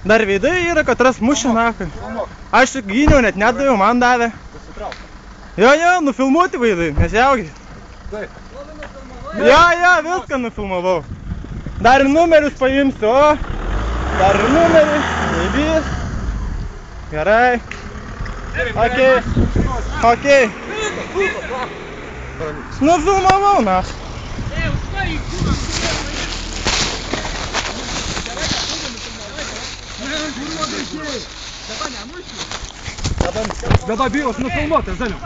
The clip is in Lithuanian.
Dar veidai yra, kad ras mušė nakai. Aš gyniau, net nedaviau, man davė. Jo, nufilmuoti veidai, nesijaugi. Jo, viską nufilmavau. Dar ir numerius paimsiu, o. Dar ir numerius, neįvys. Gerai. Okei. Nufilmavau, na. Dabar bylos nufilmuotas, Daniau.